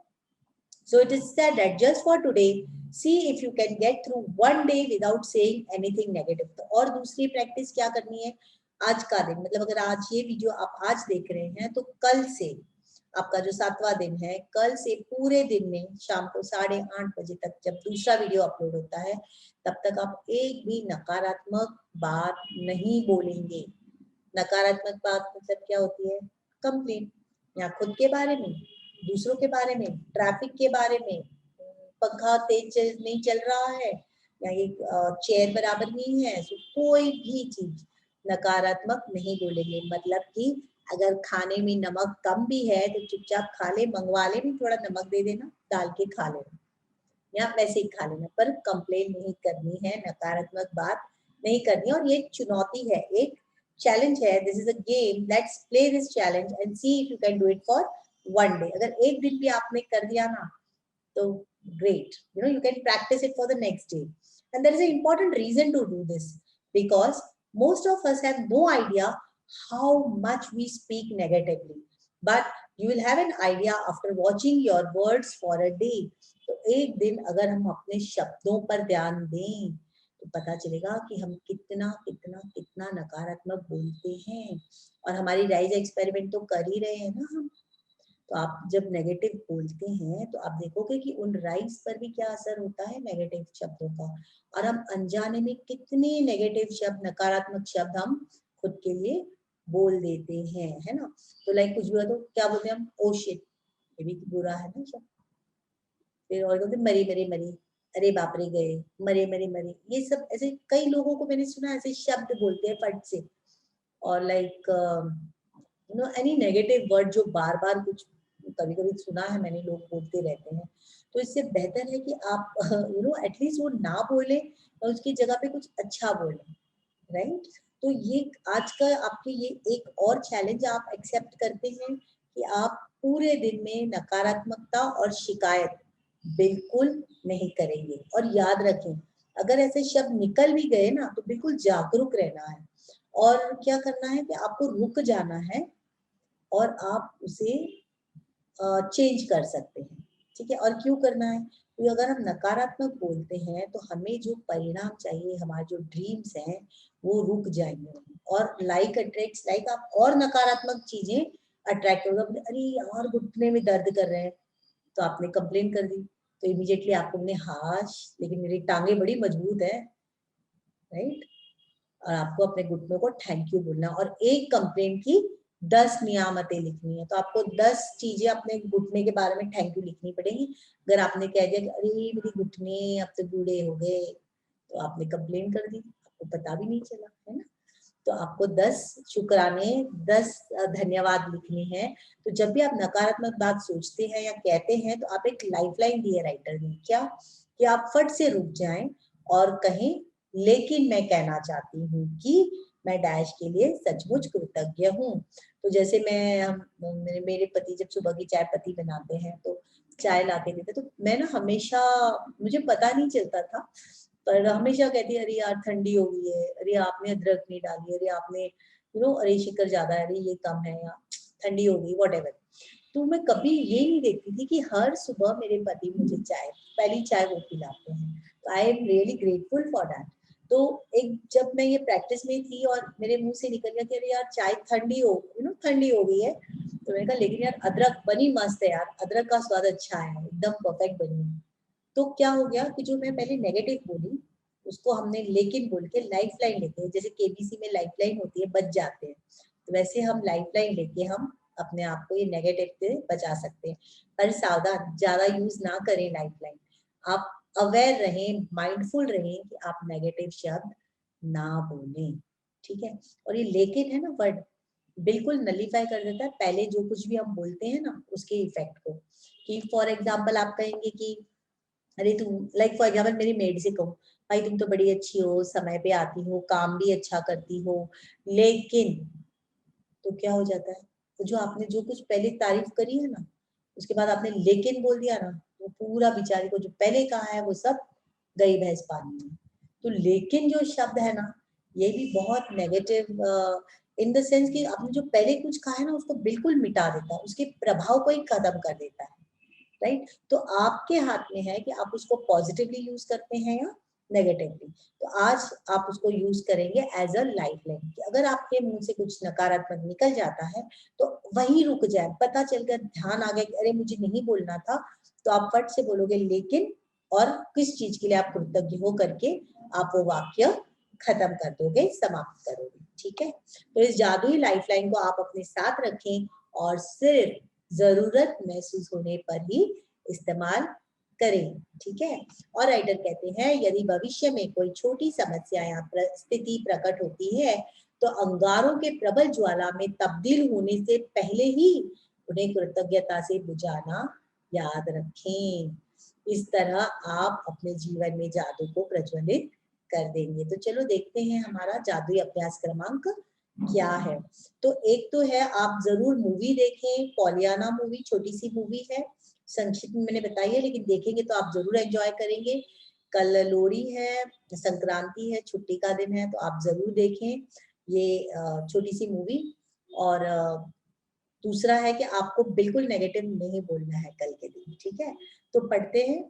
So it is said that just for today, see if you can get through one day without saying anything negative. तो और दूसरी प्रैक्टिस क्या करनी है? आज का दिन, मतलब अगर आज ये वीडियो आप आज देख रहे हैं तो कल से आपका जो 7वां दिन है, कल से पूरे दिन में शाम को 8:30 बजे तक जब दूसरा वीडियो अपलोड होता है, तब तक आप एक भी नकारात्मक बात नहीं बोलेंगे। नकारात्मक बात मतलब क्या होती है? कंप्लेन, या खुद के बारे में, दूसरों के बारे में, ट्रैफिक के बारे में, पंखा तेज नहीं चल रहा है, या ये चेयर बराबर नहीं है, तो कोई भी चीज नकारात्मक नहीं बोलेंगे। मतलब कि अगर खाने में नमक कम भी है तो चुपचाप खा ले, मंगवा ले, भी थोड़ा नमक दे देना, डाल के खा लेना, या वैसे ही खा लेना, पर कंप्लेन नहीं करनी है, नकारात्मक बात नहीं करनी, और ये एक चुनौती है, एक चैलेंज है. This is a game, let's play this challenge and see if you can do it for one day. अगर एक दिन भी आपने कर दिया ना तो great, you know, you can practice it for the next day. And there is an important reason to do this, because most of us have no idea how much we speak negatively, but you will have an idea after watching your words for a day. तो एक दिन अगर हम अपने शब्दों पर ध्यान दें तो पता चलेगा कि हम कितना कितना कितना नकारात्मक बोलते हैं. और हमारी राइज एक्सपेरिमेंट तो कर ही रहे हैं ना हम. तो आप जब नेगेटिव बोलते हैं तो आप देखोगे कि उन राइज पर भी क्या असर होता है नेगेटिव शब्दों का. और हम अनजाने में कितने नेगेटिव शब्द, नकारात्मक शब्द हम खुद के लिए बोल देते हैं, है ना. तो लाइक कुछ भी हो तो क्या बोलते हैं हम, ओ शिट, ये भी बुरा है ना शब्द. फिर और बोलते मरी मरी मरी, अरे बाप रे गए, मरे मरे मरे. ये सब ऐसे कई लोगों को मैंने सुना ऐसे शब्द बोलते हैं फट से. और like you know any negative word जो बार बार कुछ, कभी कभी सुना है मैंने, लोग बोलते रहते हैं. तो इससे बेहतर है कि आप यू नो एटलीस्ट वो ना बोले और उसकी जगह पे कुछ अच्छा बोले, राइट. तो ये आज का आपके ये एक और चैलेंज आप एक्सेप्ट करते हैं कि आप पूरे दिन में नकारात्मकता और शिकायत बिल्कुल नहीं करेंगे. और याद रखें, अगर ऐसे शब्द निकल भी गए ना तो बिल्कुल जागरूक रहना है. और क्या करना है कि आपको रुक जाना है और आप उसे चेंज कर सकते हैं. ठीक है. और क्यों करना है, क्योंकि अगर हम नकारात्मक बोलते हैं तो हमें जो परिणाम चाहिए, हमारे जो ड्रीम्स हैं वो रुक जाएंगे. और लाइक अट्रैक्ट्स लाइक, आप और नकारात्मक चीजें अट्रैक्ट होगा. अरे यार घुटने में दर्द कर रहे हैं, तो आपने कंप्लेन कर दी, तो इमीडिएटली आपको बोले हाश लेकिन मेरी टांगे बड़ी मजबूत है, राइट. और आपको अपने घुटनों को थैंक यू बोलना. और एक कंप्लेन की 10 नियामतें लिखनी है. तो आपको 10 चीजें अपने घुटने के बारे में थैंक यू लिखनी पड़ेगी. अगर आपने कह दिया कि अरे मेरी घुटने अब तो बूढ़े हो गए, तो आपने कंप्लेन कर दी, आपको पता भी नहीं चला, है ना. तो आपको 10 शुक्राने, 10 धन्यवाद लिखने हैं. तो जब भी आप नकारात्मक बात सोचते हैं या कहते हैं तो आप एक लाइफलाइन दी है राइटर ने, क्या कि आप फट से रुक जाएं और कहें लेकिन मैं कहना चाहती हूँ कि मैं डैश के लिए सचमुच कृतज्ञ हूँ. तो जैसे मेरे पति जब सुबह की चाय पत्ती बनाते हैं तो चाय ला के देते, तो मैं ना हमेशा, मुझे पता नहीं चलता था पर हमेशा कहती है अरे यार ठंडी हो गई है, अरे आपने अदरक नहीं डाली, अरे आपने यू नो अरे शक्कर ज्यादा है, अरे ये कम है, या ठंडी हो गई, व्हाटएवर. तो मैं कभी ये नहीं देखती थी कि हर सुबह मेरे पति मुझे पहली चाय वो पिलाते हैं. तो I am really grateful for that. तो एक जब मैं ये प्रैक्टिस में थी और मेरे मुंह से निकल गया कि अरे यार चाय ठंडी हो, यू नो ठंडी हो गई है, तो मैंने कहा लेकिन यार अदरक बनी मस्त है यार, अदरक का स्वाद अच्छा है, एकदम परफेक्ट बनी है. तो क्या हो गया कि जो मैं पहले नेगेटिव बोली उसको हमने लेकिन बोल के लाइफ लाइन लेते हैं, जैसे केबीसी में लाइफ लाइन होती है, बच जाते हैं. तो वैसे हम लाइफ लाइन लेके हम अपने आप को ये नेगेटिव से बचा सकते हैं. पर सावधान, ज्यादा यूज ना करें लाइफ लाइन. आप अवेयर रहें, माइंडफुल रहें कि आप नेगेटिव शब्द ना बोलें. ठीक है. और ये लेकिन है ना वर्ड, बिल्कुल नलीफाई कर देता है पहले जो कुछ भी हम बोलते हैं ना उसके इफेक्ट को. कि फॉर एग्जाम्पल आप कहेंगे कि अरे तुम, लाइक फॉर एग्जाम्पल मेरी मेड से कहूँ, भाई तुम तो बड़ी अच्छी हो, समय पे आती हो, काम भी अच्छा करती हो, लेकिन, तो क्या हो जाता है, तो जो आपने जो कुछ पहले तारीफ करी है ना उसके बाद आपने लेकिन बोल दिया ना, तो पूरा बेचारी को जो पहले कहा है वो सब गई भैंस पानी में. तो लेकिन जो शब्द है ना ये भी बहुत नेगेटिव इन द सेंस कि आपने जो पहले कुछ कहा है ना उसको बिल्कुल मिटा देता है, उसके प्रभाव को ही खत्म कर देता है, राइट. तो आपके हाथ में है कि आप उसको पॉजिटिवली यूज करते हैं या नेगेटिवली. तो आज आप उसको यूज करेंगे एज अ लाइफ लाइन कि अगर आपके मुंह से कुछ नकारात्मक निकल जाता है तो वहीं रुक जाए, पता चल गया, ध्यान आ गया कि अरे मुझे नहीं बोलना था, तो आप फट से बोलोगे लेकिन, और किस चीज के लिए आप कृतज्ञ हो करके आप वो वाक्य खत्म कर दोगे, समाप्त करोगे. ठीक है. तो इस जादुई लाइफ लाइन को आप अपने साथ रखें और सिर्फ जरूरत महसूस होने पर ही इस्तेमाल करें. ठीक है. और राइटर कहते हैं यदि भविष्य में कोई छोटी समस्या या स्थिति प्रकट होती है तो अंगारों के प्रबल ज्वाला में तब्दील होने से पहले ही उन्हें कृतज्ञता से बुझाना याद रखें. इस तरह आप अपने जीवन में जादू को प्रज्वलित कर देंगे। तो चलो देखते हैं हमारा जादुई अभ्यास क्रमांक क्या है। तो एक तो है, आप जरूर मूवी देखें, पॉलियाना मूवी, छोटी सी मूवी है, संक्षिप्त में मैंने बताई है, लेकिन देखेंगे तो आप जरूर एंजॉय करेंगे। कल लोहड़ी है, संक्रांति है, छुट्टी का दिन है, तो आप जरूर देखें ये छोटी सी मूवी। और दूसरा है कि आपको बिल्कुल नेगेटिव नहीं बोलना है कल के दिन, ठीक है। तो पढ़ते हैं,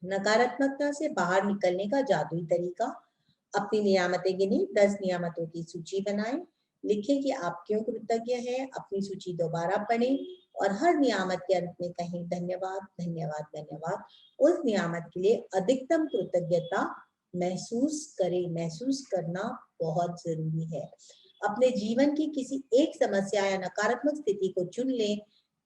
नकारात्मकता से बाहर निकलने का जादुई तरीका। अपनी नियामतें गिनी, 10 नियामतों की सूची बनाएं, लिखें कि आप क्यों कृतज्ञ हैं, अपनी सूची दोबारा पढ़ें और हर नियामत के अंत में कहें धन्यवाद धन्यवाद धन्यवाद। उस नियामत के लिए अधिकतम कृतज्ञता महसूस करें। महसूस करना बहुत जरूरी है। अपने जीवन की किसी एक समस्या या नकारात्मक स्थिति को चुन लें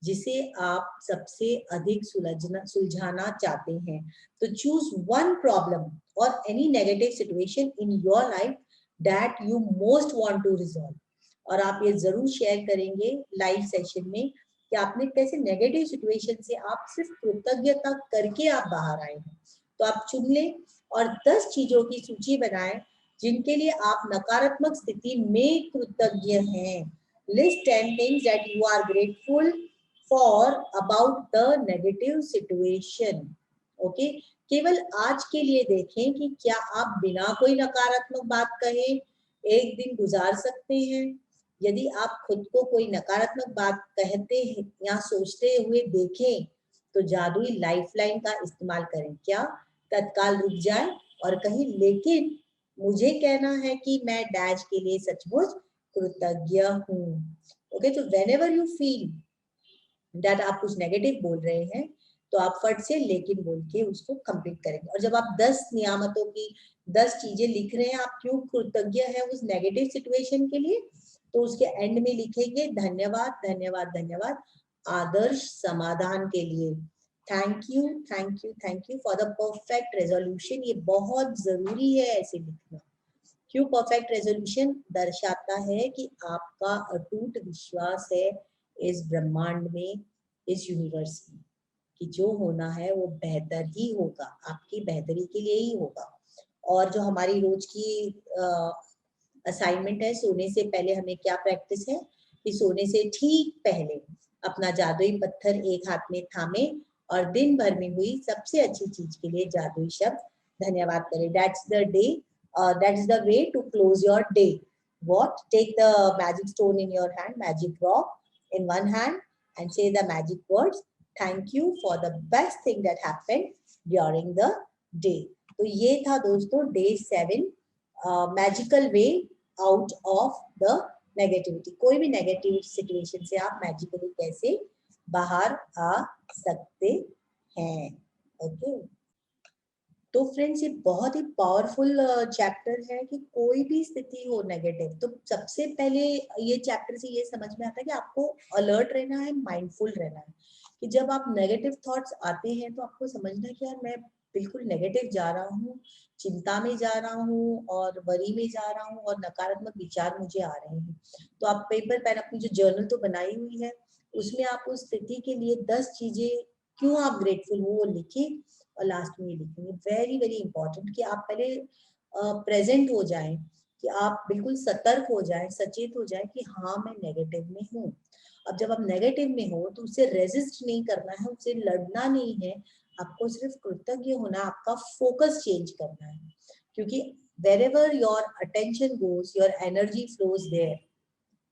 जिसे आप सबसे अधिक सुलझाना चाहते हैं। तो choose one problem or any negative situation in your life that you most want to resolve। और आप ये जरूर शेयर करेंगे लाइव सेशन में कि आपने कैसे नेगेटिव सिचुएशन से आप सिर्फ कृतज्ञता करके आप बाहर आए हैं। तो आप चुन लें और 10 चीजों की सूची बनाएं जिनके लिए आप नकारात्मक स्थिति में कृतज्ञ हैं। List 10 things that you are grateful for about the negative situation। Okay, केवल आज के लिए देखें कि क्या आप बिना कोई नकारात्मक बात कहे एक दिन गुजार सकते हैं। यदि आप खुद को कोई नकारात्मक बात कहते हैं या सोचते हुए देखें तो जादुई लाइफलाइन का इस्तेमाल करें। क्या तत्काल रुक जाए और कहें लेकिन मुझे कहना है कि मैं डैश के लिए सचमुच कृतज्ञ हूँ। ओके, तो व्हेनेवर यू फील दैट आप कुछ नेगेटिव बोल रहे हैं तो आप फट से लेकिन बोल के उसको कंप्लीट करेंगे। और जब आप 10 नियामतों की 10 चीजें लिख रहे हैं आप क्यों कृतज्ञ है उस नेगेटिव सिचुएशन के लिए, तो उसके एंड में लिखेंगे धन्यवाद धन्यवाद धन्यवाद आदर्श समाधान के लिए। Thank you thank you thank you for the perfect resolution. ये बहुत जरूरी है ऐसे लिखना। क्यों? परफेक्ट रेजोल्यूशन दर्शाता है कि आपका अटूट विश्वास है इस ब्रह्मांड में, इस यूनिवर्स में, कि जो होना है वो बेहतर ही होगा, आपकी बेहतरी के लिए ही होगा। और जो हमारी रोज की असाइनमेंट है, सोने से पहले हमें क्या प्रैक्टिस है कि सोने से ठीक पहले अपना जादुई पत्थर एक हाथ में थामे और दिन भर में हुई सबसे अच्छी चीज के लिए जादुई शब्द धन्यवाद करें। That's the day, that's the way to close your day. What? Take the magic stone in your hand, magic rock in one hand, and say the magic words. Thank you for the best thing that happened during the day। तो ये था दोस्तों day 7, magical way out of the negativity. कोई भी negative situation से आप magically कैसे बाहर आ सकते हैं। ओके, तो फ्रेंड्स ये बहुत ही पावरफुल चैप्टर है कि कोई भी स्थिति हो नेगेटिव, तो सबसे पहले ये चैप्टर से ये समझ में आता है कि आपको अलर्ट रहना है, माइंडफुल रहना है। कि जब आप नेगेटिव थॉट्स आते हैं तो आपको समझना है कि यार मैं बिल्कुल नेगेटिव जा रहा हूँ, चिंता में जा रहा हूँ और वरी में जा रहा हूँ और नकारात्मक विचार मुझे आ रहे हैं। तो आप पेपर पेन, अपनी जो जर्नल तो बनाई हुई है उसमें आप उस स्थिति के लिए 10 चीजें क्यों आप ग्रेटफुल हो वो लिखें और लास्ट में ये लिखेंगे। वेरी वेरी इंपॉर्टेंट कि आप पहले प्रेजेंट हो जाएं, कि आप बिल्कुल सतर्क हो जाएं, सचेत हो जाएं कि हाँ मैं नेगेटिव में हूँ। अब जब आप नेगेटिव में हो तो उससे रेजिस्ट नहीं करना है, उससे लड़ना नहीं है, आपको सिर्फ कृतज्ञ होना, आपका फोकस चेंज करना है। क्योंकि wherever your attention goes, your energy flows there,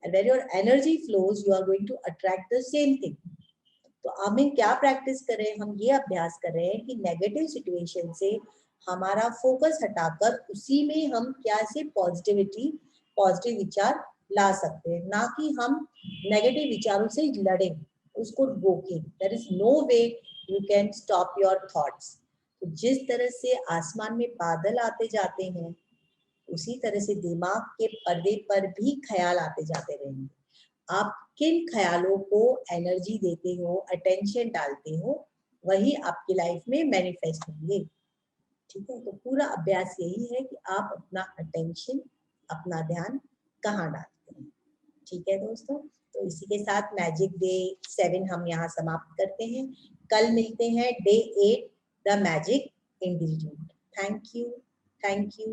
and where your energy flows, you are going to attract the same thing। तो हमें क्या प्रैक्टिस कर रहे हैं, हम ये अभ्यास कर रहे हैं कि नेगेटिव सिचुएशन से हमारा फोकस हटाकर उसी में हम कैसे पॉजिटिव विचार ला सकते हैं, ना कि हम नेगेटिव विचारों से लड़ें, उसको रोकें। There is no way you can stop your thoughts. तो जिस तरह से आसमान में बादल आते जाते हैं उसी तरह से दिमाग के पर्दे पर भी ख्याल आते जाते रहेंगे। आप किन ख्यालों को एनर्जी देते हो, अटेंशन डालते हो, वही आपकी लाइफ में मैनिफेस्ट होंगे। ठीक है, तो पूरा अभ्यास यही है कि आप अपना अटेंशन, अपना ध्यान कहाँ डालते हैं। ठीक है दोस्तों, तो इसी के साथ मैजिक डे 7 हम यहाँ समाप्त करते हैं। कल मिलते हैं day 8, the magic ingredient. Thank you. Thank you.